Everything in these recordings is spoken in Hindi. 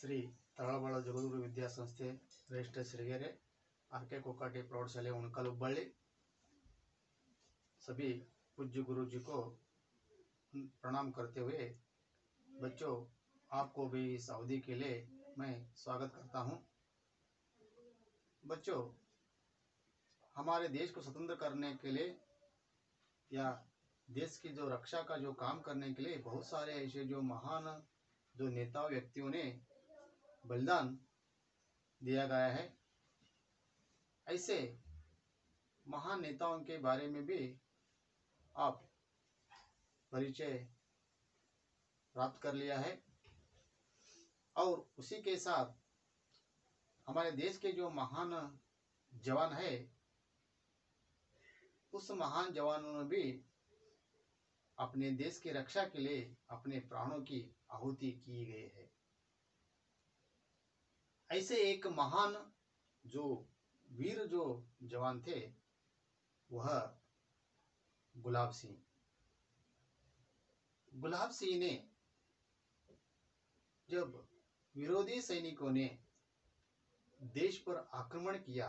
ಶ್ರೀ ತರಳಬಾಳ ಜಗದ್ಗುರು ವಿದ್ಯಾಸಂಸ್ಥೆ ರಿಜಿಸ್ಟರ್ सिरगेरे आर के कोकाटी प्रौढ़शाला उनकल हुब्बಳ್ಳಿ सभी पूज्य गुरु जी को प्रणाम करते हुए बच्चों आपको भी इस अवधि के लिए मैं स्वागत करता हूं। बच्चों हमारे देश को स्वतंत्र करने के लिए या देश की जो रक्षा का जो काम करने के लिए बहुत सारे ऐसे जो महान जो नेता व्यक्तियों ने बलिदान दिया गया है। ऐसे महान नेताओं के बारे में भी आप परिचय प्राप्त कर लिया है और उसी के साथ हमारे देश के जो महान जवान है उस महान जवानों ने भी अपने देश की रक्षा के लिए अपने प्राणों की आहुति की गई है। ऐसे एक महान जो वीर जो जवान थे वह गुलाब सिंह ने जब विरोधी सैनिकों ने देश पर आक्रमण किया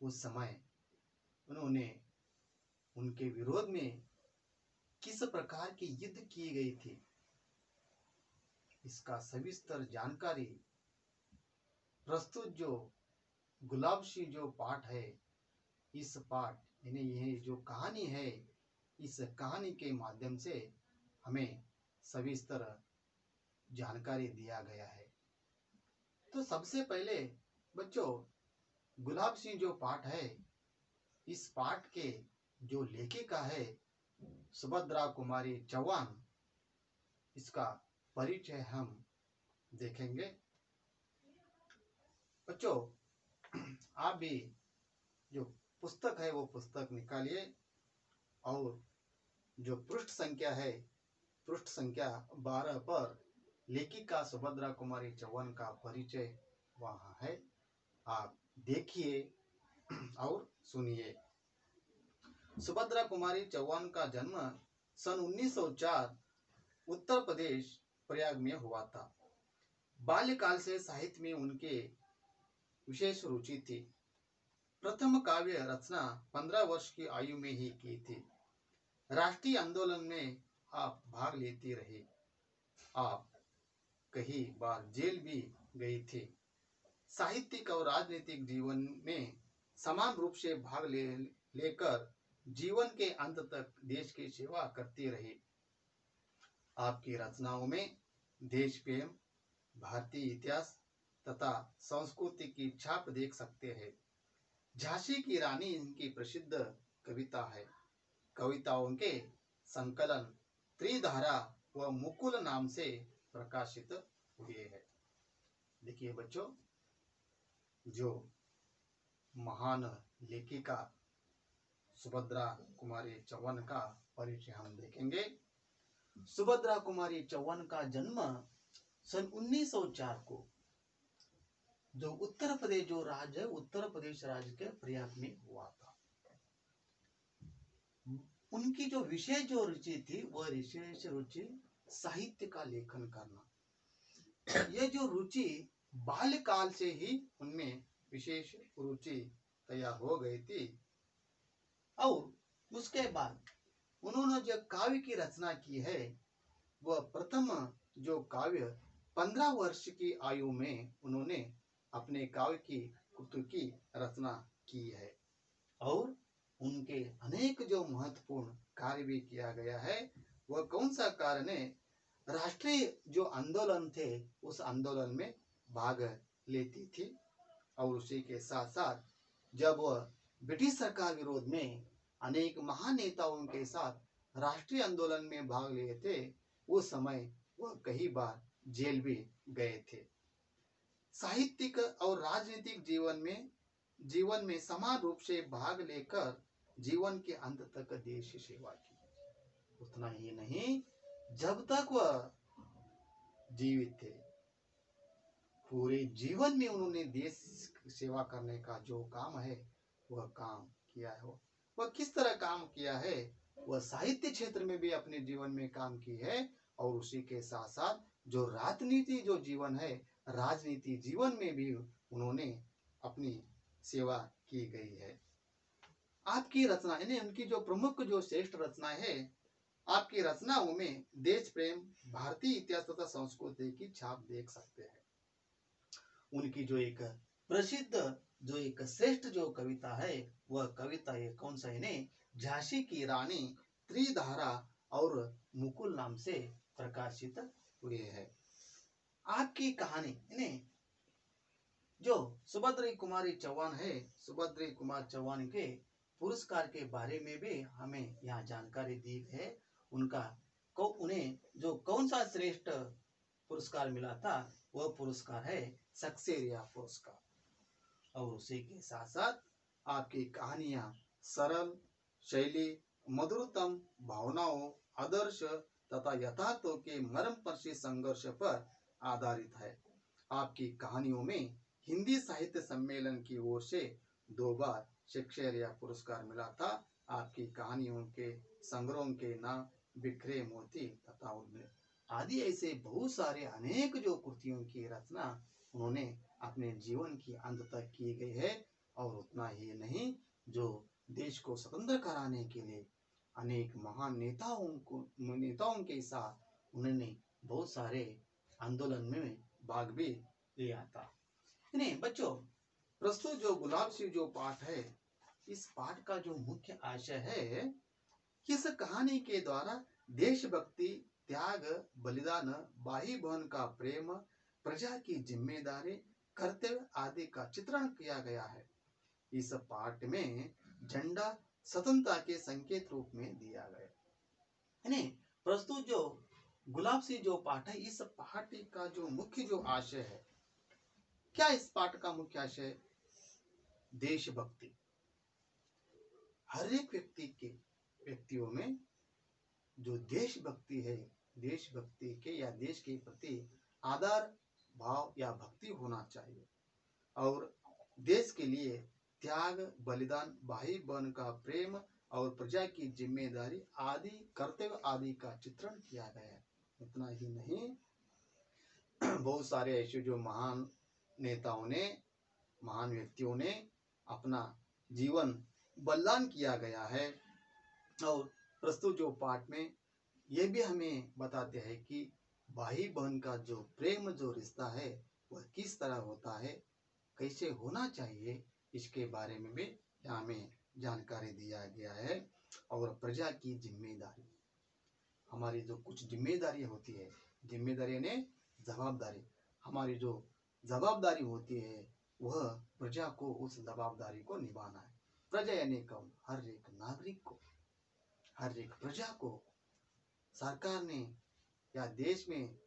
उस समय उन्होंने उनके विरोध में किस प्रकार की युद्ध की गई थी इसका सविस्तर जानकारी प्रस्तुत जो गुलाब सिंह जो पाठ है इस पाठ यानी यह जो कहानी है इस कहानी के माध्यम से हमें सविस्तर जानकारी दिया गया है। तो सबसे पहले बच्चों गुलाब सिंह जो पाठ है इस पाठ के जो लेखिका है सुभद्रा कुमारी चौहान इसका परिचय हम देखेंगे। बच्चों आप भी जो पुस्तक है वो पुस्तक निकालिए और जो पृष्ठ संख्या है पृष्ठ संख्या 12 पर लेखिका सुभद्रा कुमारी चौहान का परिचय वहाँ है, आप देखिए और सुनिए। सुभद्रा कुमारी चौहान का जन्म सन 1904 उत्तर प्रदेश प्रयाग में हुआ था। बाल्यकाल से साहित्य में उनके विशेष रुचि थी। प्रथम काव्य रचना 15 वर्ष की आयु में ही की थी। राष्ट्रीय आंदोलन में आप भाग लेती रही। आप कई बार जेल भी गई थी। साहित्यिक और राजनीतिक जीवन में समान रूप से भाग लेकर जीवन के अंत तक देश की सेवा करती रही। आपकी रचनाओं में देश प्रेम, भारतीय इतिहास तथा संस्कृति की छाप देख सकते हैं। झांसी की रानी इनकी प्रसिद्ध कविता है। कविताओं के संकलन त्रिधारा व मुकुल नाम से प्रकाशित हुए हैं। देखिए बच्चों जो महान लेखिका सुभद्रा कुमारी चौहान का परिचय हम देखेंगे। सुभद्रा कुमारी चौहान का जन्म सन 1904 को जो उत्तर प्रदेश जो राज्य है उत्तर प्रदेश राज्य के प्रयाग में हुआ था। उनकी जो विशेष जो रुचि थी वह विशेष रुचि साहित्य का लेखन करना। यह जो रुचि बाल्यकाल से ही उनमें विशेष रुचि तैयार हो गई थी और उसके बाद उन्होंने जो काव्य की रचना की है वह प्रथम जो काव्य 15 वर्ष की आयु में उन्होंने अपने काव्य की कृति की रचना की है और उनके अनेक जो महत्वपूर्ण कार्य भी किया गया है। वह कौन सा कार्य ने राष्ट्रीय जो आंदोलन थे उस आंदोलन में भाग लेती थी और उसी के साथ साथ जब वह ब्रिटिश सरकार विरोध में अनेक महान नेताओं के साथ राष्ट्रीय आंदोलन में भाग लिए थे उस समय वह कई बार जेल भी गए थे। साहित्यिक और राजनीतिक जीवन में समान रूप से भाग लेकर जीवन के अंत तक देश की सेवा की। उतना ही नहीं जब तक वह जीवित थे पूरे जीवन में उन्होंने देश सेवा करने का जो काम है वह काम किया है। वह किस तरह काम किया है वह साहित्य क्षेत्र में भी अपने जीवन में काम की है और उसी के साथ साथ जो राजनीति जो जीवन है, राजनीति जीवन में भी उन्होंने अपनी सेवा की गई है। आपकी रचना यानी उनकी जो प्रमुख जो श्रेष्ठ रचनाएं है, आपकी रचनाओं में देश प्रेम, भारतीय इतिहास तथा संस्कृति की छाप देख सकते हैं। उनकी जो एक प्रसिद्ध जो एक श्रेष्ठ जो कविता है, वह कविता ये कौन सा है? झांसी की रानी, त्रिधारा और मुकुल नाम से प्रकाशित हुए हैं। आपकी कहानी जो सुभद्री कुमारी चौहान है, सुभद्री कुमार चौहान के पुरस्कार के बारे में भी हमें यहाँ जानकारी दी है। उन्हें जो कौन सा श्रेष्ठ पुरस्कार मिला था, वह पुरस्कार है सक्सेरिया पुरस्कार। और उसी के साथ साथ आपकी कहानियां सरल शैली, मधुरतम भावनाओं, आदर्श तथा यथार्थों के मर्मस्पर्शी संघर्ष पर आधारित है। आपकी कहानियों में हिंदी साहित्य सम्मेलन की ओर से 2 बार शेक्सपियर पुरस्कार मिला था। आपकी कहानियों के संग्रहों के नाम बिखरे मोती तथा उनमें आदि ऐसे बहुत सारे अनेक जो कृतियों की रचना उन्होंने अपने जीवन की अंत तक की गई है। और उतना ही नहीं, जो देश को स्वतंत्र कराने के लिए अनेक महान नेताओं के साथ उन्होंने बहुत सारे आंदोलन में भाग भी लिया था। नहीं बच्चों, प्रस्तुत जो गुलाब सिंह जो पाठ है, इस पाठ का जो मुख्य आशय है, इस कहानी के द्वारा देशभक्ति, त्याग, बलिदान, भाई बहन का प्रेम, प्रजा की जिम्मेदारी, कर्तव्य आदि का चित्रण किया गया है। इस पाठ में झंडा स्वतंत्रता के संकेत रूप में दिया गया है। प्रस्तुत जो गुलाब सिंह जो पाठ है, इस पाठ का जो मुख्य जो आशय है, क्या इस पाठ का मुख्य आशय? देशभक्ति। हर एक व्यक्तियों में जो देशभक्ति है, देशभक्ति के या देश के प्रति आदर भाव या भक्ति होना चाहिए। और देश के लिए त्याग, बलिदान, भाई बहन का प्रेम और प्रजा की जिम्मेदारी आदि कर्तव्य आदि का चित्रण किया गया है। इतना ही नहीं, बहुत सारे ऐसे जो महान नेताओं ने, महान व्यक्तियों ने अपना जीवन बलिदान किया गया है। और प्रस्तुत जो पाठ में ये भी हमें बताते हैं कि भाई बहन का जो प्रेम जो रिश्ता है, वह किस तरह होता है, कैसे होना चाहिए, इसके बारे में भी हमें जानकारी दिया गया है। और प्रजा की जिम्मेदारी, हमारी जो कुछ जिम्मेदारी होती है, जिम्मेदारी ने जवाबदारी, हमारी जो जवाबदारी होती है, वह प्रजा को उस जवाबदारी को निभाना है। प्रजा यानी कौन? हर एक नागरिक को, हर एक प्रजा को सरकार ने या देश में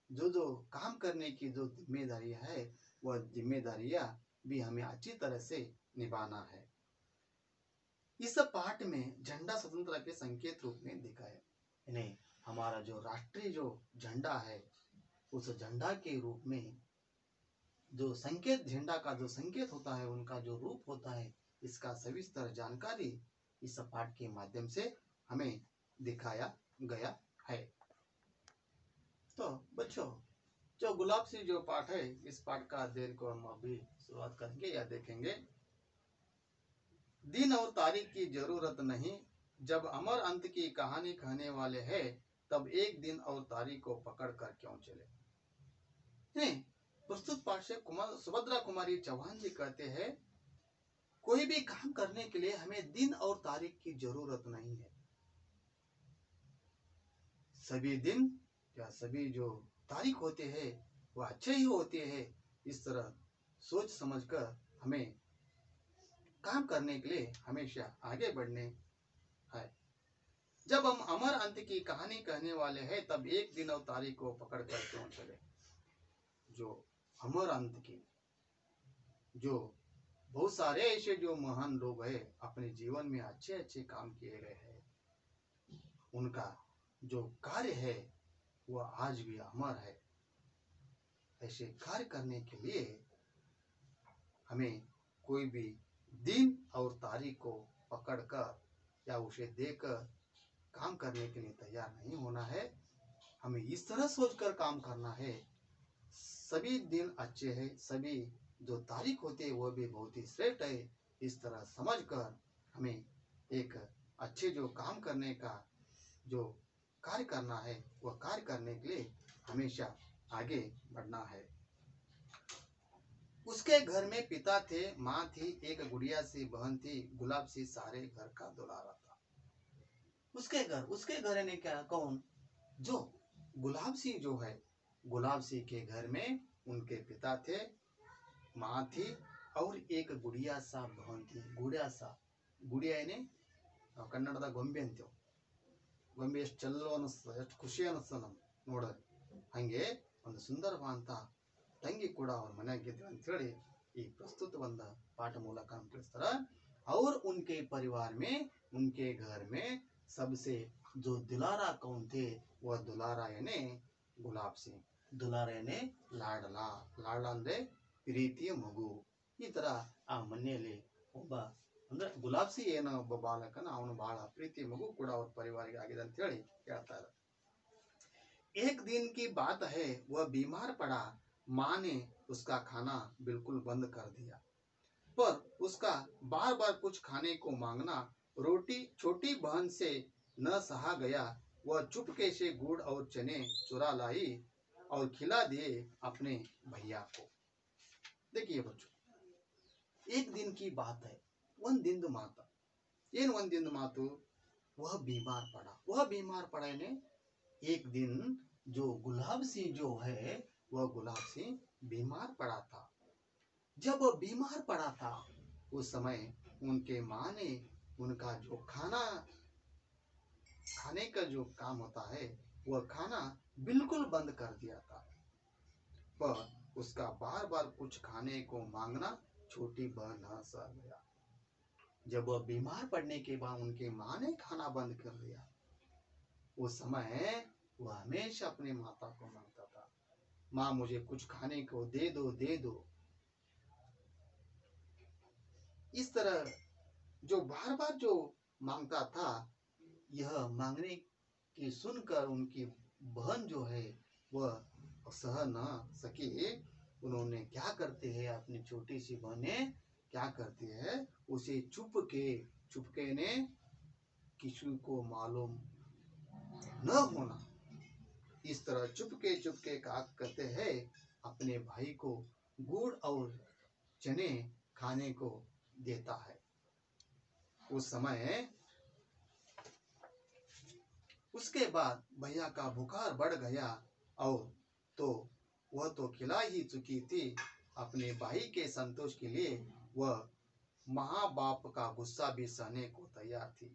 जो जो काम करने की जो जिम्मेदारी है, वह जिम्मेदारियां भी हमें अच्छी तरह से निभाना है। इस पाठ में झंडा स्वतंत्रता के संकेत रूप में दिखाया, यानी हमारा जो राष्ट्रीय जो झंडा है, उस झंडा के रूप में जो संकेत, झंडा का जो संकेत होता है, उनका जो रूप होता है, इसका सविस्तर जानकारी इस पाठ के माध्यम से हमें दिखाया गया है। तो बच्चों, जो गुलाब सिंह जो पाठ है, इस पाठ का अध्ययन को हम अभी शुरुआत करेंगे या देखेंगे। दिन और तारीख की जरूरत नहीं, जब अमर अंत की कहानी कहने वाले हैं, तब एक दिन और तारीख को पकड़ कर क्यों चले। नहीं, प्रस्तुत पाठ से सुभद्रा कुमारी चौहान जी कहते हैं, कोई भी काम करने के लिए हमें दिन और तारीख की जरूरत नहीं है। सभी दिन या सभी जो तारीख होते हैं, वह अच्छे ही होते हैं। इस तरह सोच समझकर हमें काम करने के लिए हमेशा आगे बढ़ने है। जब हम अमर अंत की कहानी कहने वाले हैं, तब एक दिन और तारीख को पकड़ कर क्यों चले। जो अमर अंत की, जो बहुत सारे ऐसे जो महान लोग हैं, अपने जीवन में अच्छे अच्छे काम किए गए हैं, उनका जो कार्य है वह आज भी अमर है। ऐसे कार्य करने के लिए हमें कोई भी दिन और तारीख को पकड़कर या उसे देखकर काम करने के लिए तैयार नहीं होना है। हमें इस तरह सोचकर काम करना है। सभी दिन अच्छे हैं, सभी जो तारीख होती है वो भी बहुत ही श्रेष्ठ है। इस तरह समझकर हमें एक अच्छे जो काम करने का जो कार्य करना है वह कार्य करने के लिए हमेशा आगे बढ़ना है। उसके घर में पिता थे, माँ थी, एक गुड़िया सी बहन थी, गुलाब सी सारे घर का दुलारा था। उसके घर ने क्या, कौन, जो गुलाब सी जो है, गुलाब सी के घर में उनके पिता थे, माँ थी और एक गुड़िया सा बहन थी। गुड़िया ने ಕನ್ನಡದ ಗೊಂಬೆ ಅಂತೀವಿ. ಗೊಂಬೆ ಎಷ್ಟು ಚಲೋ ಅನಿಸ್ತದೆ, ಎಷ್ಟು ಖುಷಿ ಅನಿಸ್ತದೆ ನಮ್ಗೆ ನೋಡಿದ್ರೆ. ಹಾಗೆ ಒಂದು ಸುಂದರವಾದಂಥ ತಂಗಿ ಕೂಡ ಅವ್ರ ಮನೆಯಾಗಿದ್ರು अंतೇಳಿ ಈ ಪ್ರಸ್ತುತ ಒಂದು ಪಾಠ ಮೂಲಕ हम ತಿಳಿಸ್ತಾರೆ. और उनके परिवार में, उनके घर में सबसे जो दुलारा कौन थे, वह दुलारा यानी गुलाब सिंह. दुलारा यानी लाडला. लाडला ಅಂದ್ರೆ ಪ್ರೀತಿಯ ಮಗು. ಈ ತರ ಆ ಮನೆಯಲ್ಲಿ ಒಬ್ಬ ಅಂದ್ರೆ ಗುಲಾಬ್ ಸಿಂಗ್ ಏನೋ ಒಬ್ಬ ಬಾಲಕನ, ಅವನು ಬಹಳ ಪ್ರೀತಿ ಮಗು ಕೂಡ ಅವ್ರ ಪರಿವಾರಿಗೆ ಆಗಿದೆ ಅಂತ ಹೇಳಿ ಹೇಳ್ತಾ ಇದ್ದಾರೆ. एक दिन की बात है, वह बीमार पड़ा. माँ ने उसका खाना बिल्कुल बंद कर दिया, पर उसका बार बार कुछ खाने को मांगना रोटी छोटी बहन से न सहा गया. वह चुपके से गुड़ और चने चुरा लाई और खिला दिए अपने भैया को. देखिए बच्चों, एक दिन की बात है, ಒಂದು ದಿನದ ಮಾತು. ಏನು ಒಂದು ದಿನದ ಮಾತು? वह बीमार पड़ा यानी एक दिन जो गुलाब सिंह जो है, वह गुलाब सिंह बीमार पड़ा था. जब वह बीमार पड़ा था उस समय उनके माँ ने उनका जो खाने का जो काम होता है वह खाना बिल्कुल बंद कर दिया था. पर उसका बार बार कुछ खाने को मांगना छोटी बहन न सह गया. जब वह बीमार पड़ने के बाद उनके माँ ने खाना बंद कर दिया, उस समय वह हमेशा अपने माता को मांगता था, माँ मुझे कुछ खाने को दे दो. इस तरह जो बार बार जो मांगता था, यह मांगने की सुनकर उनकी बहन जो है वह सह न सकी. उन्होंने क्या करते हैं, अपनी छोटी सी बहनें क्या करती है, उसे चुपके ने किसी को मालूम न होना, इस तरह चुपके क्या करते हैं, अपने भाई को गुड़ और चने खाने को देता है. उस समय उसके बाद भैया का बुखार बढ़ गया और वह तो खिला ही चुकी थी. अपने भाई के संतोष के लिए वह माँ बाप का गुस्सा भी सहने को तैयार थी.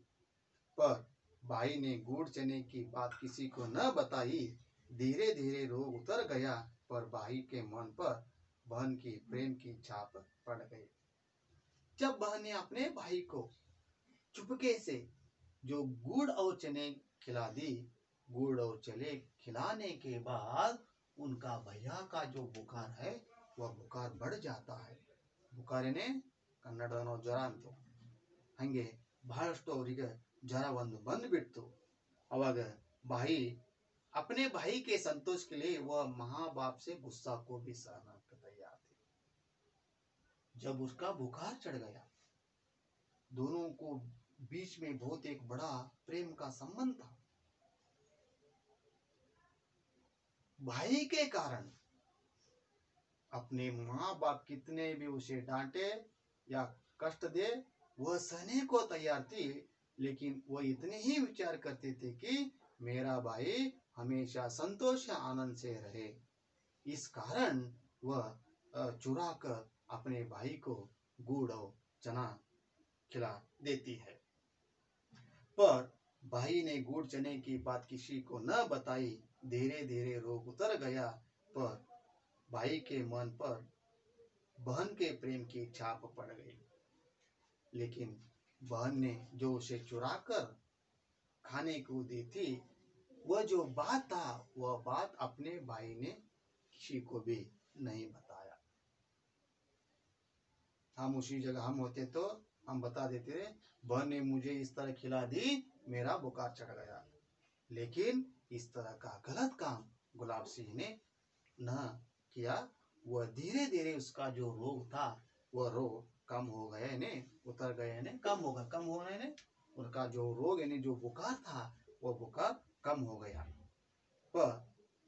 पर भाई ने गुड़ चने की बात किसी को न बताई. धीरे धीरे रोग उतर गया, पर भाई के मन पर बहन की प्रेम की छाप पड़ गई. जब बहन ने अपने भाई को चुपके से जो गुड़ और चने खिला दी, गुड़ और चने खिलाने के बाद उनका भैया का जो बुखार है वह बुखार बढ़ जाता है. बुखारेने ಕನ್ನಡದ ನಾವು ಜ್ವರ ಅಂತು. ಹಂಗೆ ಬಹಳಷ್ಟು ಅವರಿಗೆ ಜ್ವರ ಒಂದು ಬಂದ್ಬಿಡ್ತು. अವಾಗ भाई अपने भाई के संतोष के लिए वह माँ बाप से गुस्सा को भी सहना तैयार थे. जब उसका बुखार चढ़ गया, दोनों को बीच में बहुत एक बड़ा प्रेम का संबंध था. भाई के कारण अपने माँ बाप कितने भी उसे डांटे या कष्ट दे, वह सहने को तैयार थी. लेकिन वह इतने ही विचार करते थे कि मेरा भाई हमेशा संतोष या आनंद से रहे. इस कारण वह चुरा कर अपने भाई को गुड़ और चना खिला देती है. पर भाई ने गुड़ चने की बात किसी को न बताई. धीरे धीरे रोग उतर गया, पर भाई के मन पर बहन के प्रेम की छाप पड़ गई. लेकिन बहन ने जो उसे चुराकर खाने को दी थी, वह जो बात था वह बात अपने भाई ने किसी को भी नहीं बताया. हम उसी जगह हम होते तो हम बता देते, बहन ने मुझे इस तरह खिला दी, मेरा बुखार चढ़ गया. लेकिन इस तरह का गलत काम गुलाब सिंह ने न किया। वह धीरे धीरे उसका जो रोग था वह रोग कम हो गया, यानी उतर गया, यानी कम होगा, कम होना यानी उनका जो रोग यानी जो बुखार था वह बुखार कम हो गया। पर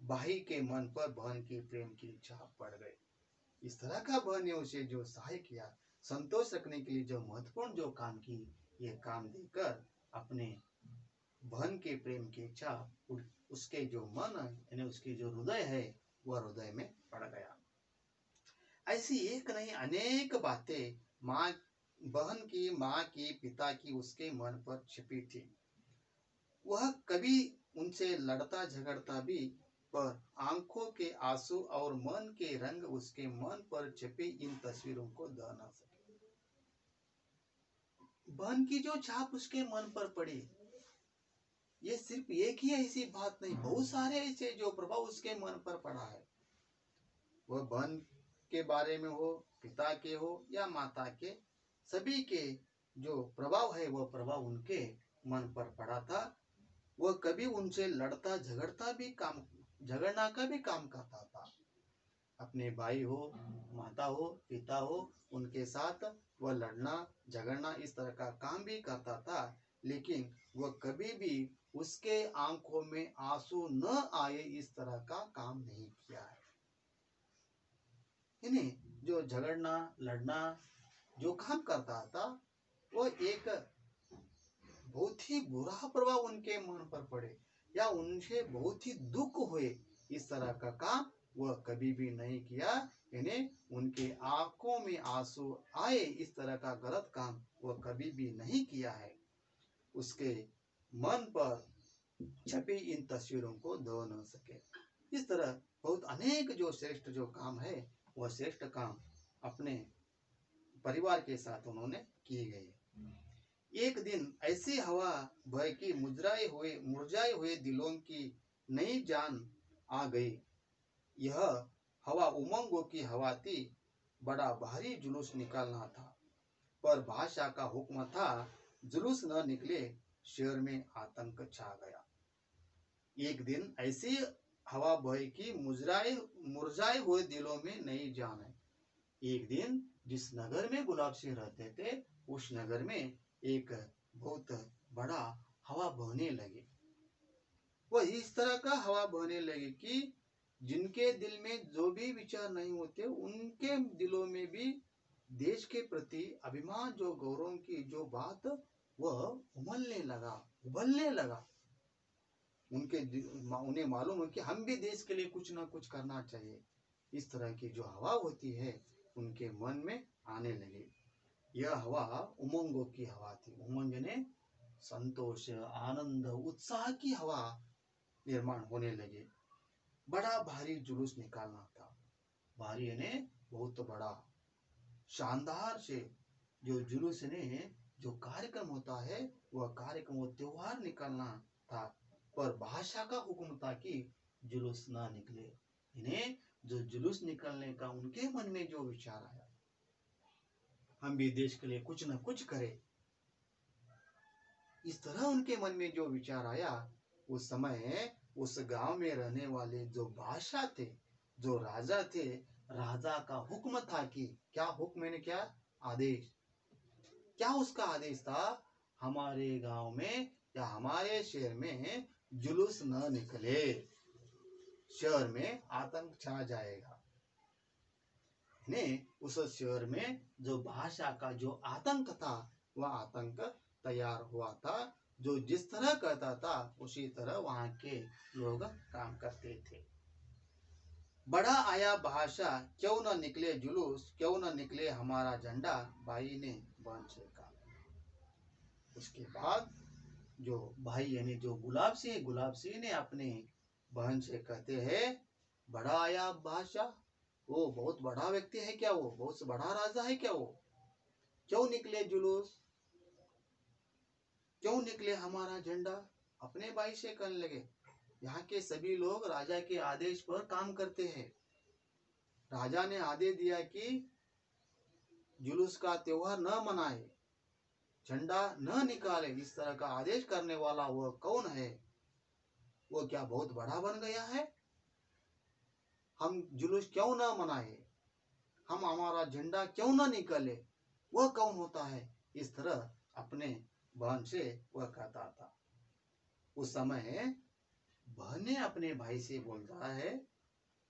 भाई के मन पर बहन की प्रेम की छाप पड़ गई। इस तरह का बहन ने उसे जो सहाय किया, संतोष रखने के लिए जो महत्वपूर्ण जो काम की, ये काम देकर अपने बहन के प्रेम की छाप उसके जो मन यानी उसके जो हृदय है वह हृदय में पड़ गया। ऐसी एक नहीं अनेक बातें बहन की, माँ की, पिता की उसके मन पर छिपी थी। वह कभी उनसे लड़ता झगड़ता भी, पर आंखों के आंसू और मन के रंग उसके मन पर छिपी इन तस्वीरों को ध न सके। बहन की जो छाप उसके मन पर पड़ी, ये सिर्फ एक ही ऐसी बात नहीं, बहुत सारे ऐसे जो प्रभाव उसके मन पर पड़ा है। वह बहन के बारे में हो, पिता के हो या माता के, सभी के जो प्रभाव है वह प्रभाव उनके मन पर पड़ा था। वह कभी उनसे लड़ता झगड़ता भी काम, झगड़ना का भी काम करता था। अपने भाई हो, माता हो, पिता हो, उनके साथ वह लड़ना झगड़ना इस तरह का काम भी करता था, लेकिन वह कभी भी उसके आंखों में आंसू न आए इस तरह का काम नहीं किया है। इन्हें जो झगड़ना लड़ना जो काम करता था वो एक बहुत ही बुरा प्रभाव उनके मन पर पड़े या उनसे बहुत ही दुख हुए, इस तरह का काम वह कभी भी नहीं किया। यानी उनके आंखों में आंसू आए इस तरह का गलत काम वह कभी भी नहीं किया है। उसके मन पर छपी इन तस्वीरों को धो न सके। इस तरह बहुत अनेक जो श्रेष्ठ जो काम है वह श्रेष्ठ काम अपने परिवार के साथ उन्होंने किए गए। एक दिन ऐसी हवा भय की मुरझाए हुए दिलों की नई जान आ गई। यह हवा उमंगों की हवा थी। बड़ा भारी जुलूस निकालना था, पर बादशाह का हुक्म था जुलूस न निकले, शहर में आतंक छा गया। एक दिन ऐसी हवा भय की मुरझाए हुए दिलों में नई जान है। एक दिन जिस नगर में गुलाब सिंह रहते थे उस नगर में एक बहुत बड़ा हवा बहने लगे। वह इस तरह का हवा बहने लगे कि जिनके दिल में जो भी विचार नहीं होते उनके दिलों में भी देश के प्रति अभिमान जो गौरव की जो बात वह उबलने लगा। उन्हें मालूम है कि हम भी देश के लिए कुछ ना कुछ करना चाहिए। इस तरह की जो हवा होती है उनके मन में आने लगी। यह हवा उमंगों की हवा थी। उमंग ने संतोष, आनंद, उत्साह की हवा निर्माण होने लगे। बड़ा भारी जुलूस निकालना था। भारी ने बहुत बड़ा शानदार से जो जुलूस ने जो कार्यक्रम होता है वह कार्यक्रम वो त्योहार निकालना था, पर बादशाह का हुक्म था कि जुलूस ना निकले। इन्हें जो जुलूस निकलने का उनके मन में जो विचार आया, हम भी देश के लिए कुछ न कुछ करें, इस तरह उनके मन में जो विचार आया, उस समय उस गांव में रहने वाले जो बादशाह थे, जो राजा थे, राजा का हुक्म था कि क्या हुक्म ने क्या आदेश, क्या उसका आदेश था, हमारे गांव में या हमारे शहर में जुलूस न निकले, शहर में आतंक छा जाएगा। ने उस शहर में जो बादशाह का जो आतंक था वह आतंक तैयार हुआ था। जो जिस तरह कहता था उसी तरह वहां के लोग काम करते थे। बड़ा आया बादशाह, क्यों न निकले जुलूस, क्यों न निकले हमारा झंडा, भाई ने बहन से कहा। उसके बाद जो भाई यानी जो गुलाब सिंह ने अपने बहन से कहते हैं, बड़ा आया बादशाह, वो बहुत बड़ा व्यक्ति है क्या, वो बहुत बड़ा राजा है क्या, वो क्यों निकले जुलूस, क्यों निकले हमारा झंडा। अपने भाई से कहने लगे, यहाँ के सभी लोग राजा के आदेश पर काम करते हैं। राजा ने आदेश दिया कि जुलूस का त्योहार न मनाए, झंडा न निकाले, इस तरह का आदेश करने वाला वह कौन है। वो क्या बहुत बड़ा बन गया है? हम जुलूस क्यों ना मनाए, हम हमारा झंडा क्यों ना निकले, वह कौन होता है? इस तरह अपने बहन से वह कहता था। उस समय बहन ने अपने भाई से बोलता है,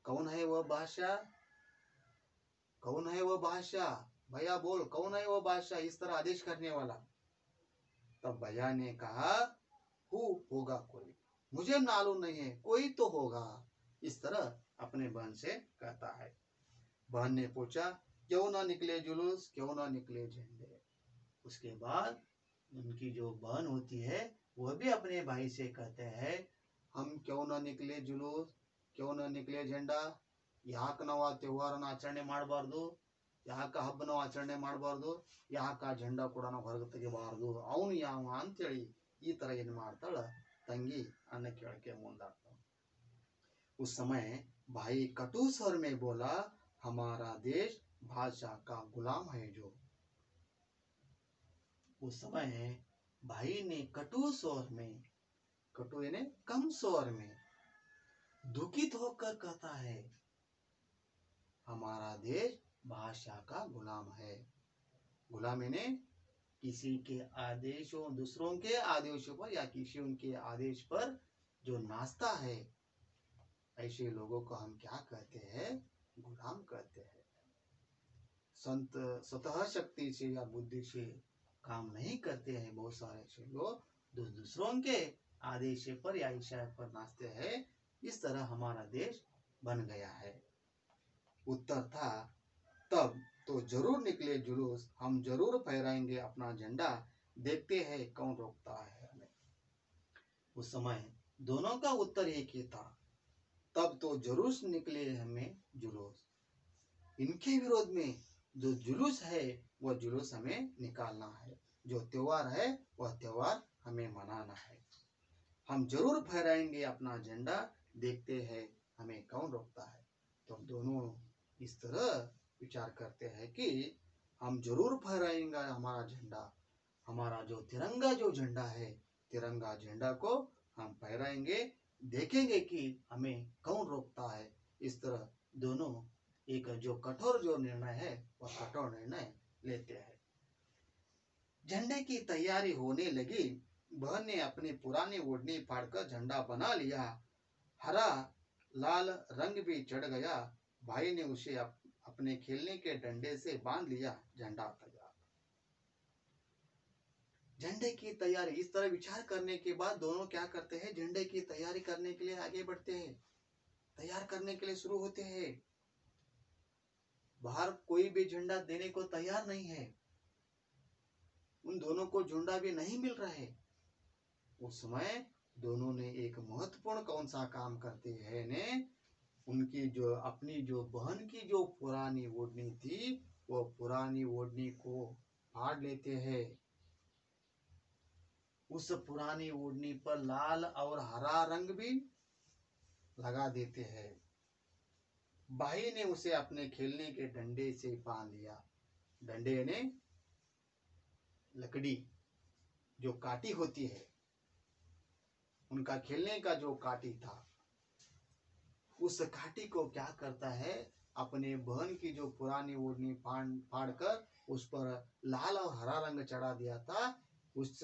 कौन है वह बादशाह? कौन है वह बादशाह? भैया बोल, कौन है वह बादशाह इस तरह आदेश करने वाला? तब भैया ने कहा, होगा कोई, मुझे मालूम नहीं है, कोई तो होगा। इस तरह अपने बहन से कहता है। बहन ने पूछा, क्यों ना निकले जुलूस, क्यों ना निकले झंडे? उसके बाद उनकी जो बहन होती है वह भी अपने भाई से कहते हैं, हम क्यों ना निकले जुलूस, क्यों ना निकले झंडा, ಯಾಕ ನಾವು ಆ ತ್ಯೋಹಾರನ ಆಚರಣೆ ಮಾಡಬಾರ್ದು, ಯಾಕ ಹಬ್ಬನ ಆಚರಣೆ ಮಾಡಬಾರ್ದು, ಯಾಕ ಆ झंडा ಕೂಡ ನಾವು ಹೊರಗೆ ತೆಗಿಬಾರ್ದು, ಅವನು ಯಾವ ಅಂತೇಳಿ ಈ ತರ ಏನ್ ಮಾಡ್ತಾಳ ತಂಗಿ ಅನ್ನ ಕೇಳಕ್ಕೆ ಮುಂದಾಗ್ತಾಳ। उस समय भाई कटु स्वर में बोला, हमारा देश बादशाह का गुलाम है जो। उस समय भाई ने कटु स्वर में, कटु यानी कम स्वर में दुखित होकर कहता है, हमारा देश बादशाह का गुलाम है। गुलाम यानी किसी के आदेशों, दूसरों के आदेशों पर या किसी उनके आदेश पर जो नाचता है, ऐसे लोगों को हम क्या कहते हैं? गुलाम कहते हैं। संत स्वतः शक्ति से या बुद्धि से काम नहीं करते हैं। बहुत सारे ऐसे लोग दूसरों के आदेश पर या इच्छा पर नाचते हैं। इस तरह हमारा देश बन गया है। उत्तर था, तब तो जरूर निकले जुलूस, हम जरूर फहराएंगे अपना झंडा, देखते हैं कौन रोकता है हमें। उस समय दोनों का उत्तर एक ही था, तब तो जरूर निकले हमें जुलूस। इनके विरोध में जो जुलूस है वह जुलूस हमें निकालना है, जो त्योहार है वह त्योहार हमें मनाना है। हम जरूर फहराएंगे अपना झंडा, देखते हैं हमें कौन रोकता है। तो दोनों इस तरह विचार करते हैं कि हम जरूर फहराएंगे हमारा झंडा, हमारा जो तिरंगा जो झंडा है, तिरंगा झंडा को हम फहराएंगे, देखेंगे कि हमें कौन रोकता है। इस तरह दोनों एक जो कठोर जो निर्णय है वह कठोर निर्णय लेते हैं। झंडे की तैयारी होने लगी। बहन ने अपनी पुरानी ओढ़नी फाड़कर झंडा बना लिया। हरा लाल रंग भी चढ़ गया। भाई ने उसे अपने खेलने के डंडे से बांध लिया। झंडा तैयार। झंडे की तैयारी, इस तरह विचार करने के बाद दोनों क्या करते हैं? झंडे की तैयारी करने के लिए आगे बढ़ते हैं, तैयार करने के लिए शुरू होते हैं। बाहर कोई भी झंडा देने को तैयार नहीं है, उन दोनों को झंडा भी नहीं मिल रहा है। उस समय दोनों ने एक महत्वपूर्ण कौन सा काम करते हैं ने, उनकी जो अपनी जो बहन की जो पुरानी ओढ़नी थी वो पुरानी ओढ़नी को फाड़ लेते हैं। उस पुरानी ओढ़नी पर लाल और हरा रंग भी लगा देते हैं। भाई ने उसे अपने खेलने के डंडे से बांध लिया। डंडे ने लकड़ी जो काटी होती है, उनका खेलने का जो काटी था, उस काटी को क्या करता है? अपने बहन की जो पुरानी ओढ़नी फाड़ कर उस पर लाल और हरा रंग चढ़ा दिया था। उस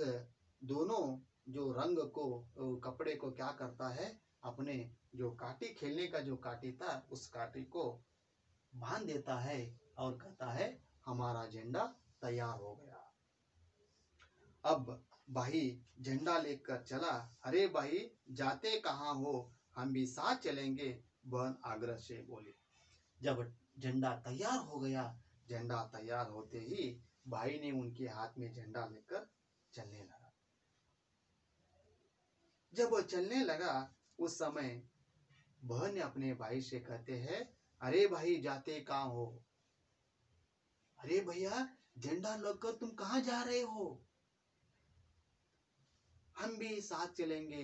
दोनों जो रंग को, कपड़े को क्या करता है? अपने जो काटी, खेलने का जो काटी था, उस काटी को बांध देता है और कहता है हमारा झंडा तैयार हो गया। अब भाई झंडा लेकर चला। अरे भाई जाते कहाँ हो, हम भी साथ चलेंगे, बहन आग्रह से बोली। जब झंडा तैयार हो गया, झंडा तैयार होते ही भाई ने उनके हाथ में झंडा लेकर चलने लगा। जब वो चलने लगा उस समय बहन ने अपने भाई से कहते हैं, अरे भाई जाते कहाँ हो? अरे भैया झंडा लेकर तुम कहाँ जा रहे हो? हम भी साथ चलेंगे,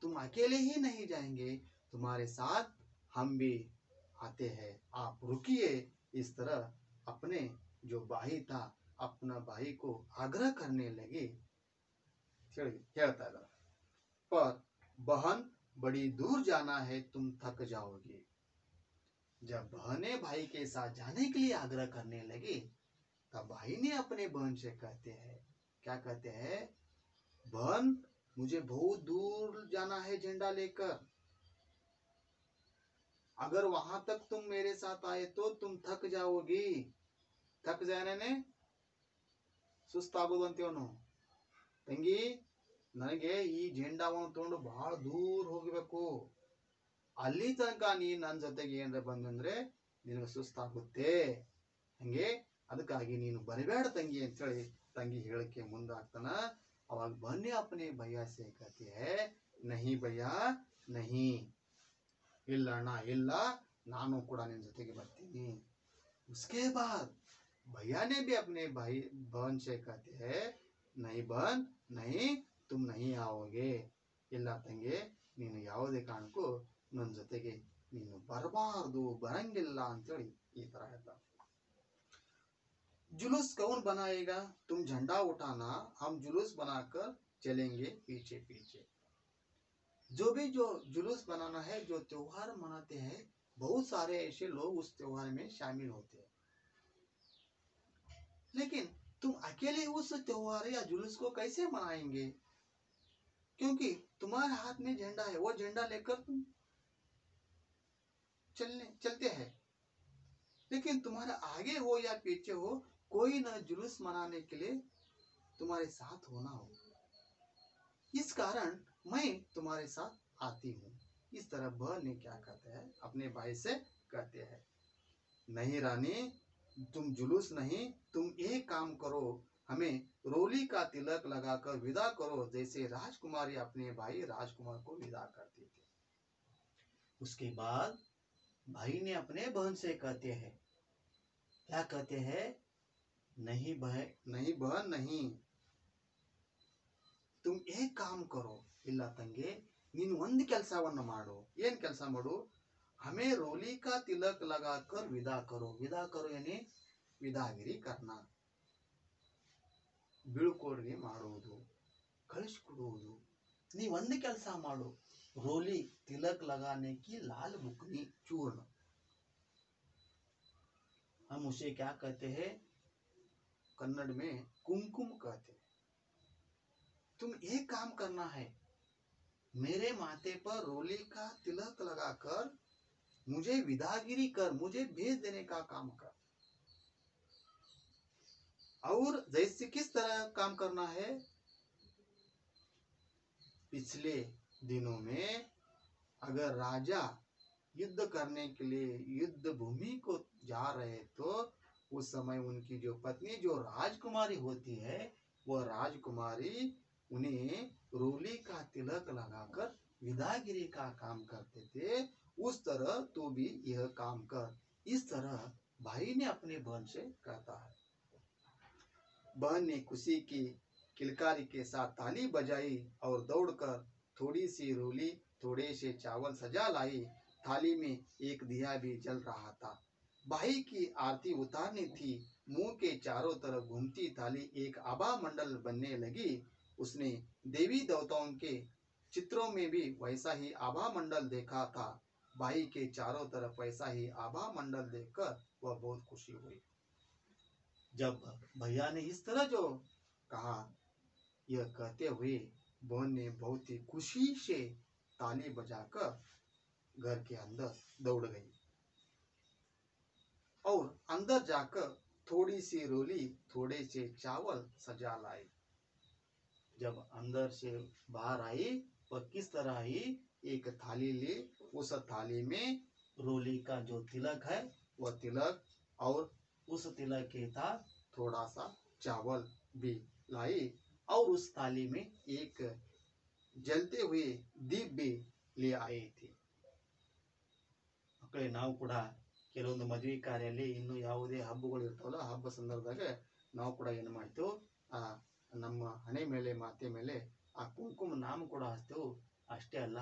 तुम अकेले ही नहीं जाएंगे, तुम्हारे साथ हम भी आते हैं, आप रुकिए। इस तरह अपने जो भाई था, अपना भाई को आग्रह करने लगे। पर बहन बड़ी दूर जाना है, तुम थक जाओगे। जब बहनें भाई के साथ जाने के लिए आग्रह करने लगी, तब भाई ने अपने बहन से कहते हैं, क्या कहते हैं, बहन मुझे बहुत दूर जाना है झंडा लेकर, अगर वहां तक तुम मेरे साथ आए तो तुम थक जाओगी। थक जाने ಸುಸ್ತಾಗೋದಂತೀವನು ತಂಗಿ, ನನಗೆ ಈ ಜೆಂಡಾವನ್ನು ತಗೊಂಡು ಬಹಳ ದೂರ ಹೋಗಬೇಕು, ಅಲ್ಲಿ ತನಕ ನೀ ನನ್ನ ಜೊತೆಗೆ ಏನಾರ ಬಂದಂದ್ರೆ ನಿನಗೆ ಸುಸ್ತಾಗುತ್ತೆ, ಹಂಗೆ ಅದಕ್ಕಾಗಿ ನೀನು ಬರಬೇಡ ತಂಗಿ ಅಂತೇಳಿ ತಂಗಿ ಹೇಳಕ್ಕೆ ಮುಂದಾಗ್ತಾನ। ಅವಾಗ ಬನ್ನಿ अपने भैया से कहते हैं, नहीं भैया नहीं, ಇಲ್ಲ ಅಣ್ಣ ಇಲ್ಲ, ನಾನು ಕೂಡ ನಿನ್ನ ಜೊತೆಗೆ ಬರ್ತೀನಿ। उसके बाद भैया ने भी अपने भाई बहन से कहते हैं, नहीं बहन नहीं, तुम नहीं आओगे, ಇಲ್ಲ ತಂಗಿ ನೀನು ಯಾವುದೇ ಕಾರಣಕ್ಕೂ ನನ್ನ ಜೊತೆಗೆ ನೀನು ಬರಬಾರದು, ಬರಂಗಿಲ್ಲ ಅಂತೇಳಿ ಈ ತರ ಹೇಳ್ತಾರೆ। जुलूस कौन बनाएगा, तुम झंडा उठाना, हम जुलूस बनाकर चलेंगे पीछे पीछे। जो भी जो जुलूस बनाना है, जो त्योहार मनाते हैं, बहुत सारे ऐसे लोग उस त्योहार में शामिल होते हैं, लेकिन तुम अकेले उस त्योहार या जुलूस को कैसे मनाएंगे, क्योंकि तुम्हारे हाथ में झंडा है, वो झंडा लेकर तुम चलते हैं, लेकिन तुम्हारे आगे हो या पीछे हो, कोई न जुलूस मनाने के लिए तुम्हारे साथ होना हो, इस कारण मैं तुम्हारे साथ आती हूँ। इस तरह बहन ने क्या कहते हैं, अपने भाई से कहते हैं, नहीं रानी तुम जुलूस नहीं, तुम एक काम करो, हमें रोली का तिलक लगाकर विदा करो, जैसे राजकुमारी अपने भाई राजकुमार को विदा करती थी। उसके बाद भाई ने अपने बहन से कहते हैं, क्या कहते हैं, नहीं बहन नहीं, तुम एक काम करो, ಇಲ್ಲ ತಂಗಿ ನೀನು ಒಂದು ಕೆಲಸವನ್ನು ಮಾಡು, ಏನು ಕೆಲಸ ಮಾಡು, हमें रोली का तिलक लगाकर विदा करो, विदा करो यानी विदागिरी करना, ಬೀಳ್ಕೊಡುಗೆ ಮಾಡುವುದು, ಕಳಿಸಿಕೊಡುವುದು, ನೀವು ಒಂದು ಕೆಲಸ ಮಾಡು, रोली तिलक लगाने की लाल बुकनी चूर्ण, हम उसे क्या कहते हैं, कन्नड़ में कुमकुम कहते हैं। तुम एक काम करना है, मेरे माथे पर रोली का तिलक लगाकर मुझे विदागिरी कर, मुझे भेज देने का काम कर। और जैसे किस तरह काम करना है, पिछले दिनों में अगर राजा युद्ध करने के लिए युद्ध भूमि को जा रहे तो उस समय उनकी जो पत्नी जो राजकुमारी होती है, वह राजकुमारी उन्हें रोली का तिलक लगाकर विदागिरी का काम करते थे, उस तरह तू भी यह काम कर। इस तरह भाई ने अपने बहन से कहता है। बहन ने खुशी की किलकारी के साथ ताली बजाई और दौड़कर थोड़ी सी रोली थोड़े से चावल सजा लाई, थाली में एक दिया भी जल रहा था। भाई की आरती उतारनी थी, मुंह के चारों तरफ घूमती थाली एक आभा मंडल बनने लगी। उसने देवी देवताओं के चित्रों में भी वैसा ही आभा मंडल देखा था। भाई के चारों तरफ वैसा ही आभा मंडल देखकर वह बहुत खुशी हुई। जब भैया ने इस तरह जो कहा, यह कहते हुए बहन ने बहुत ही खुशी से ताली बजाकर घर के अंदर दौड़ गई और अंदर जाकर थोड़ी सी रोली थोड़े से चावल सजा लाई। जब अंदर से बाहर आई, वह किस तरह आई, एक थाली ली, उस थाली में रोली का जो तिलक है वह तिलक और उस तिलक के साथ थोड़ा सा चावल भी लाई और उस थाली में एक जलते हुए दीप भी ले आई थी। ಮಕ್ಕಳೇ, ನಾವು ಕೂಡ ಕೆಲವೊಂದು ಮದುವೆ ಕಾರ್ಯಲ್ಲಿ ಇನ್ನು ಯಾವುದೇ ಹಬ್ಬಗಳು ಇರ್ತಾವಲ್ಲ, ಹಬ್ಬ ಸಂದರ್ಭದಾಗ ನಾವು ಕೂಡ ಏನು ಮಾಡ್ತೇವೆ, ಆ ನಮ್ಮ ಹಣೆ ಮೇಲೆ ಮಾತೆ ಮೇಲೆ ಆ ಕುಂಕುಮ ನಾಮ ಕೂಡ ಹಚ್ತೇವೆ। ಅಷ್ಟೇ ಅಲ್ಲ,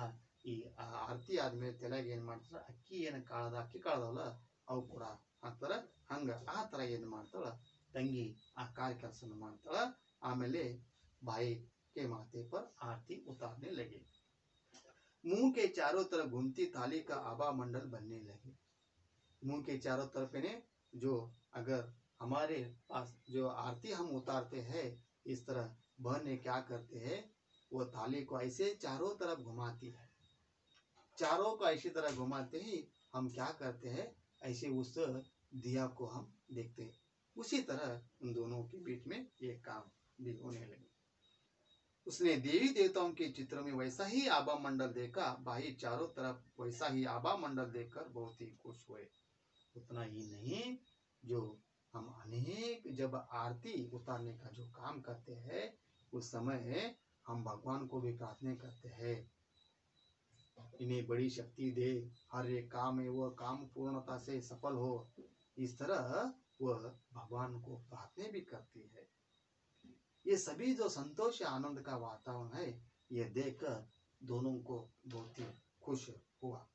ಈ ಆರತಿ ಆದ್ಮೇಲೆ ತಲೆಗೆ ಏನು ಮಾಡ್ತಾರೆ, ಅಕ್ಕಿ ಕಾಳದವಲ್ಲ ಅವು ಕೂಡ ಹಾಕ್ತಾರ। ಹಂಗ ಆ ಥರ ಏನು ಮಾಡ್ತಾಳ ತಂಗಿ ಆ ಕಾರ್ಯ ಕೆಲಸ ಮಾಡ್ತಾಳ। ಆಮೇಲೆ भाई के माथे पर आरती उतारने लगे। मुंह के चारों तरफ घूमती थाली का आभा मंडल बनने लगे। मुंह के चारों तरफ ने जो अगर हमारे पास जो आरती हम उतारते हैं, इस तरह बहन क्या करते हैं, वो थाली को ऐसे चारों तरफ घुमाती है। चारों को ऐसी तरह घुमाते ही हम क्या करते हैं, ऐसे उस दिया को हम देखते हैं। उसी तरह उन दोनों के बीच में ये काम भी होने लगे। उसने देवी देवताओं के चित्र में वैसा ही आभा मंडल देखा। भाई चारों तरफ वैसा ही आभा मंडल देखकर बहुत ही खुश हुए। उतना ही नहीं, जो हम अनेक जब आरती उतारने का जो काम करते हैं, उस समय हम भगवान को भी प्रार्थना करते हैं, इन्हें बड़ी शक्ति दे, हर एक काम है वह काम पूर्णता से सफल हो। इस तरह वह भगवान को प्रार्थना भी करती है। ये सभी जो संतोष या आनंद का वातावरण है, ये देखकर दोनों को बहुत ही खुश हुआ।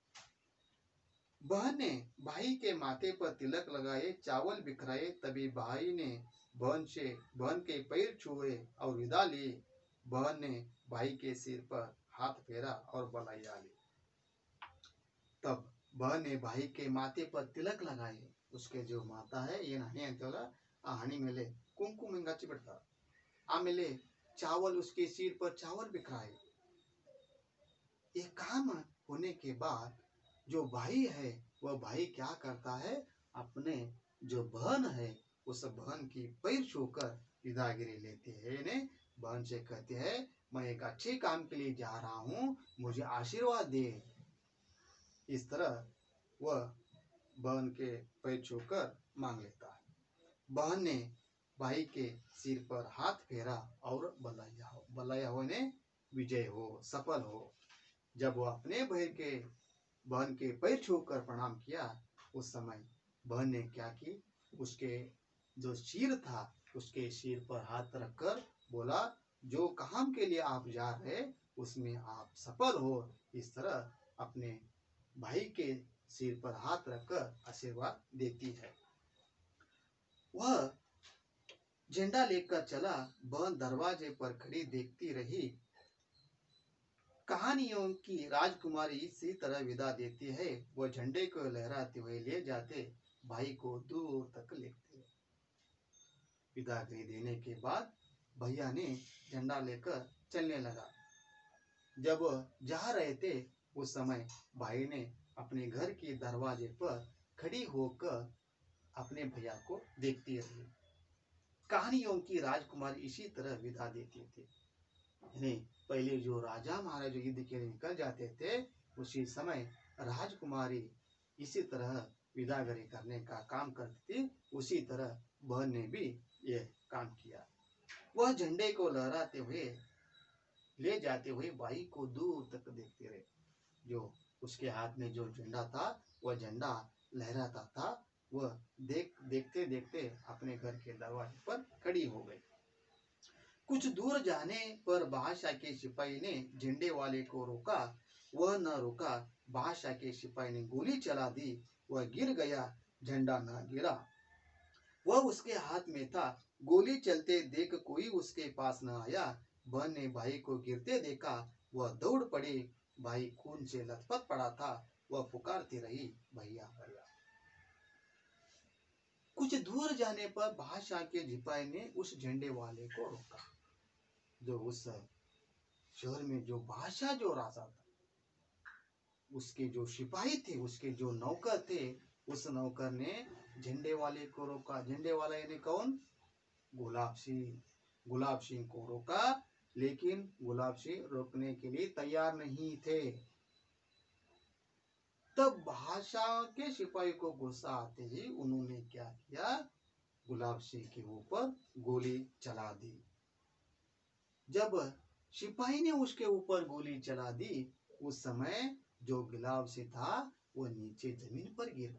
बहन ने भाई के माथे पर तिलक लगाए, चावल बिखराए। तभी भाई ने बहन के पैर छुए और विदा ली। बहन ने भाई के सिर पर हाथ फेरा और बलैया ली। तब बहन ने भाई के माथे पर तिलक लगाए। उसके जो माता है ये नहीं अंतला आ हनी मेले कुंकुम इंगाची बिड़ता आमेले चावल उसके सिर पर चावल बिखराए। ये काम होने के बाद जो भाई है वह भाई क्या करता है, अपने जो बहन है उस बहन की पैर छूकर विदागिरी लेते हैं। इन्हें बहन से कहते हैं, मैं एक अच्छे काम के लिए जा रहा हूँ, मुझे आशीर्वाद दे। इस तरह वह बहन के पैर छूकर मांग लेता है। बहन ने भाई के सिर पर हाथ फेरा और बलैया हो ने विजय हो, सफल हो। जब वो अपने बहन के पैर छूकर प्रणाम किया, उस समय बहन ने क्या की, उसके जो सिर था उसके सिर पर हाथ रखकर बोला, जो काम के लिए आप जा रहे उसमें आप सफल हो। इस तरह अपने भाई के सिर पर हाथ रखकर आशीर्वाद देती है। वह झंडा लेकर चला। बहन दरवाजे पर खड़ी देखती रही। कहानियों की राजकुमारी इसी तरह विदा देती है। वह झंडे को लहराते हुए ले जाते, भाई को दूर तक लेते। विदाई देने के बाद भैया ने झंडा लेकर चलने लगा। जब जा रहे थे उस समय भाई ने अपने घर के दरवाजे पर खड़ी होकर अपने भैया को देखती रही। कहानियों की राजकुमारी इसी तरह विदा देती थी। नहीं, पहले जो राजा महाराज युद्ध के लिए निकल जाते थे, उसी समय राजकुमारी इसी तरह विदागरी करने का काम करती थी। उसी तरह बहन ने भी ये काम किया। वह झंडे को लहराते हुए ले जाते हुए भाई को दूर तक देखते रहे। जो उसके हाथ में जो झंडा था, वह झंडा लहराता था। वह देखते देखते अपने घर के दरवाजे पर खड़ी हो गई। कुछ दूर जाने पर बादशाह के सिपाही ने झंडे वाले को रोका। वह न रुका। बादशाह के सिपाही ने गोली चला दी। वह गिर गया, झंडा न गिरा। वह उसके हाथ में था। गोली चलते देख कोई उसके पास न आया। बहन ने भाई को गिरते देखा। वह दौड़ पड़ी। भाई खून से लथपथ पड़ा था। वह पुकारती रही, भैया भैया। कुछ दूर जाने पर बादशाह के सिपाही ने उस झंडे वाले को रोका। जो उस शहर में जो बादशाह जो राजा था, उसके जो सिपाही थे, उसके जो नौकर थे, उस नौकर ने झंडे वाले को रोका। झंडे वाला यानी कौन? गुलाब सिंह को रोका, लेकिन गुलाब सिंह रोकने के लिए तैयार नहीं थे। तब बादशाह के सिपाही को गुस्सा आते ही उन्होंने क्या किया, गुलाब सिंह के ऊपर गोली चला दी। जब सिपाही ने उसके ऊपर गोली चला दी, उस समय जो गुलाब सिंह था वह नीचे जमीन पर गिर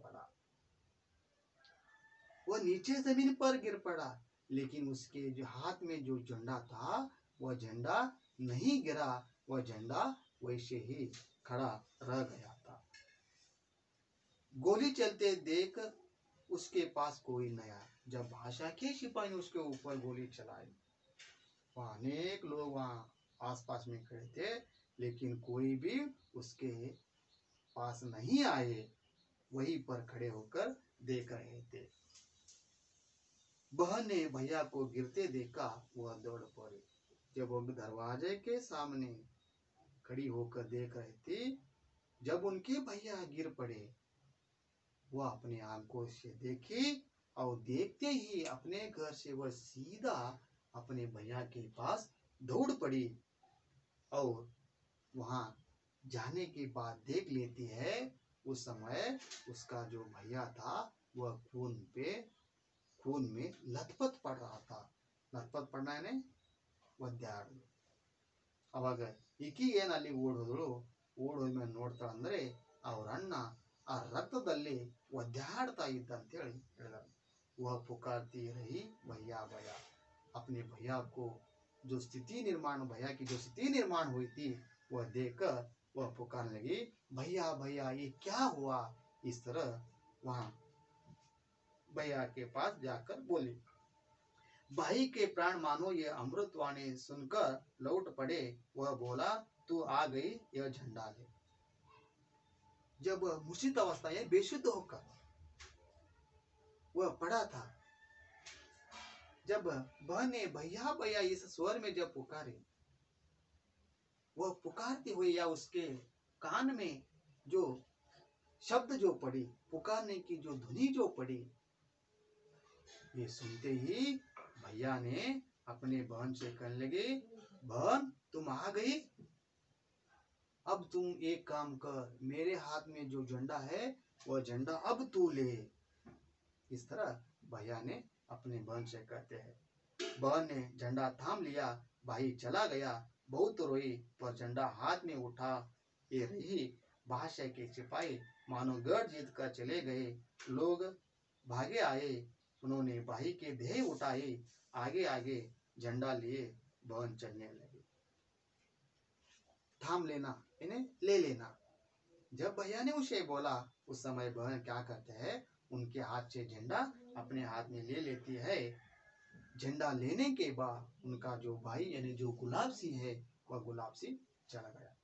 पड़ा। लेकिन उसके जो हाथ में जो झंडा था, वह झंडा नहीं गिरा। वह झंडा वैसे ही खड़ा रह गया था। गोली चलते देख उसके पास कोई नहीं आया। जब बादशाह के सिपाही ने उसके ऊपर गोली चलाई, वहां अनेक लोग वहां आसपास में खड़े थे। लेकिन कोई भी उसके पास नहीं आए, वहीं पर खड़े होकर देख रहे थे। बहन ने भैया को गिरते देखा, वह दौड़ पड़ी। जब वो दरवाजे के सामने खड़ी होकर देख रही थी, जब उनके भैया गिर पड़े, वह अपने आंखों से देखी और देखते ही अपने घर से वह सीधा अपने भैया के पास दौड़ पड़ी और वहां जाने के बाद देख लेती है, उस समय उसका जो भैया था वह खून में लथपथ पड़ रहा था। लथपथ पड़ना है ಒದ್ದಾಡು ಅವಾಗ ಈಕಿ ಏನು ಅಲ್ಲಿ ಓಡೋದಳು, ಓಡೋದ ಮೇಲೆ ನೋಡ್ತಾ ಅಂದ್ರೆ ಅವ್ರ ಅಣ್ಣ ಆ ರಕ್ತದಲ್ಲಿ ಒದ್ದಾಡ್ತಾ ಇದ್ದ ಅಂತ ಹೇಳಿ ಹೇಳಿದಾರೆ। वह पुकारती रही भैया भैया। अपने भैया को जो स्थिति निर्माण भैया की जो स्थिति निर्माण हुई थी वह देखकर वह पुकारने लगी, भैया भैया ये क्या हुआ। इस तरह वहां भैया के पास जाकर बोली। भाई के प्राण मानो ये अमृतवाणी सुनकर लौट पड़े। वह बोला, तू आ गई, यह झंडा ले। जब मूर्छित अवस्था में बेशुद्ध होकर वह पड़ा था, जब बहन ने भैया भैया इस स्वर में जब पुकारे, वह पुकारते हुए या उसके कान में जो शब्द जो पड़ी, पुकारने की जो ध्वनि जो पड़ी, ये सुनते ही भैया ने अपने बहन से कहने लगे, बहन तुम आ गई, अब तुम एक काम कर, मेरे हाथ में जो झंडा है वह झंडा अब तू ले। इस तरह भैया ने अपने बहन से कहते हैं। बहन ने झंडा थाम लिया, भाई चला गया। बहुत रोई पर झंडा हाथ में उठा ये रही। बादशाह के सिपाही मानो गढ़ जीत कर चले गए। लोग भागे आए, उन्होंने भाई के देह उठाए, आगे आगे झंडा लिए बहन चलने लगे। थाम लेना इन्हें ले लेना। जब भैया ने उसे बोला, उस समय बहन क्या करते हैं, उनके हाथ से झंडा अपने हाथ में ले लेती है। झंडा लेने के बाद उनका जो भाई यानी जो गुलाब सिंह है वह गुलाब सिंह चला गया,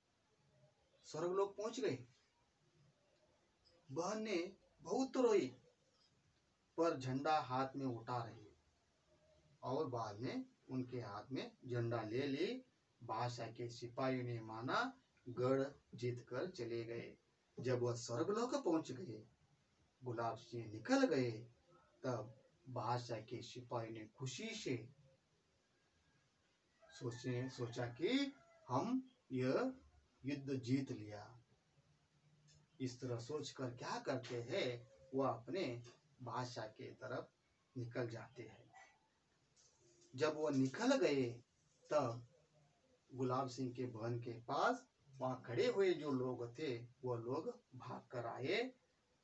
स्वर्ग लोग पहुंच गए। बहन ने बहुत रोई पर झंडा हाथ में उठा रही और बाद में उनके हाथ में झंडा ले ली। बादशाह के सिपाहियों ने माना गढ़ जीत कर चले गए। जब वह स्वर्गलोक पहुंच गए, गुलाब सिंह निकल गए, तब बादशाह के सिपाही ने खुशी से सोचा कि हम यह युद्ध जीत लिया। इस तरह सोचकर क्या करते हैं, वह अपने बादशाह के तरफ निकल जाते हैं। जब वह निकल गए, तब गुलाब सिंह के बहन के पास वहां खड़े हुए जो लोग थे वह लोग भाग कर आए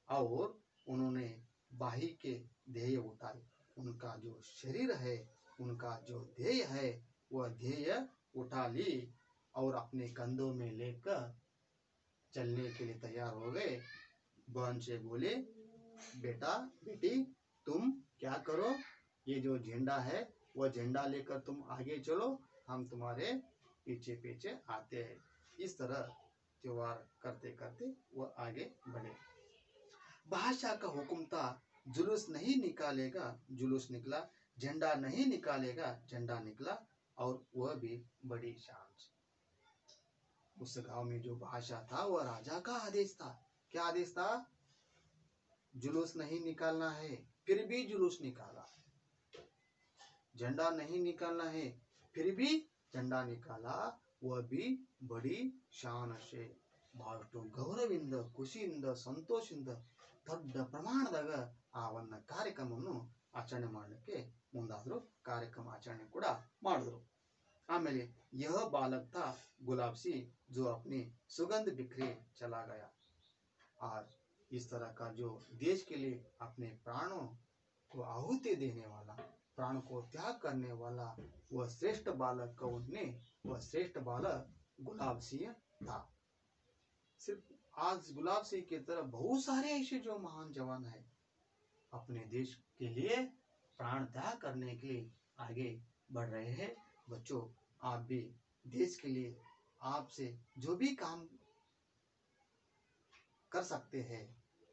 और उन्होंने भाई के देह उठाए। उनका जो शरीर है, उनका जो देह है, वह देह उठा ली और अपने कंधों में लेकर चलने के लिए तैयार हो गए। बहन से बोले, बेटा बेटी तुम क्या करो, ये जो झंडा है वह झंडा लेकर तुम आगे चलो, हम तुम्हारे पीछे पीछे आते हैं। इस तरह त्योहार करते करते वह आगे बढ़े। बादशाह का हुक्म था, जुलूस नहीं निकालेगा, जुलूस निकला, झंडा नहीं निकालेगा, झंडा निकला और वह भी बड़ी शान से। उस गांव में जो बादशाह था वह राजा का आदेश था। क्या आदेश था? जुलूस नहीं निकालना है, फिर भी जुलूस निकाला। झंडा नहीं निकालना है, फिर भी झंडा निकाला, वह भी बड़ी शान से, ಬಹಳಷ್ಟು ಗೌರವದಿಂದ ಖುಷಿಯಿಂದ ಸಂತೋಷದಿಂದ ದೊಡ್ಡ ಪ್ರಮಾಣದಾಗ ಆ ಒಂದು ಕಾರ್ಯಕ್ರಮವನ್ನು ಆಚರಣೆ ಮಾಡಲಿಕ್ಕೆ ಮುಂದಾದರು। ಕಾರ್ಯಕ್ರಮ ಆಚರಣೆ ಕೂಡ ಮಾಡಿದ್ರು। आमेले यह बालक था गुलाब सिंह, जो अपनी सुगंध बिखरे चला गया। आज इस तरह का जो देश के लिए अपने प्राणों को आहुति देने वाला, प्राण को त्याग करने वाला वह श्रेष्ठ बालक कौन ने? वह श्रेष्ठ बालक गुलाब सिंह था। सिर्फ आज गुलाब सिंह की तरह बहुत सारे ऐसे जो महान जवान है, अपने देश के लिए प्राण त्याग करने के लिए आगे बढ़ रहे हैं। बच्चों, आप भी देश के लिए आपसे जो भी काम कर सकते हैं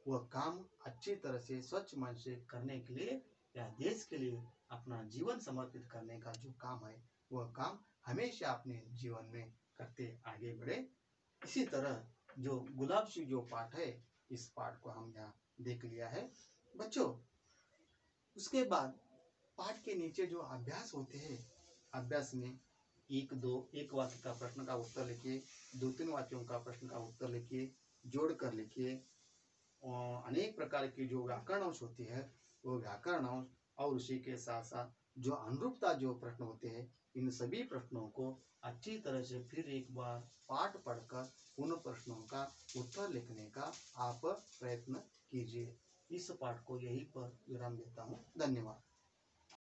वह काम अच्छी तरह से स्वच्छ मन से करने के लिए या देश के लिए अपना जीवन समर्पित करने का जो काम है वह काम हमेशा अपने जीवन में करते आगे बढ़े। इसी तरह जो गुलाब सिंह जो पाठ है इस पाठ को हम यहाँ देख लिया है बच्चों। उसके बाद पाठ के नीचे जो अभ्यास होते हैं अभ्यास में एक वाक्य का प्रश्न का उत्तर लिखिए, 2-3 वाक्यों का प्रश्न का उत्तर लिखिए, जोड़ कर लिखिए। अनेक प्रकार की जो व्याकरण अंश होती है वो व्याकरण अंश और उसी के साथ साथ जो अनुरूपता जो प्रश्न होते हैं इन सभी प्रश्नों को अच्छी तरह से फिर एक बार पाठ पढ़कर उन प्रश्नों का उत्तर लिखने का आप प्रयत्न कीजिए। इस पाठ को यहीं पर विराम देता हूँ। धन्यवाद।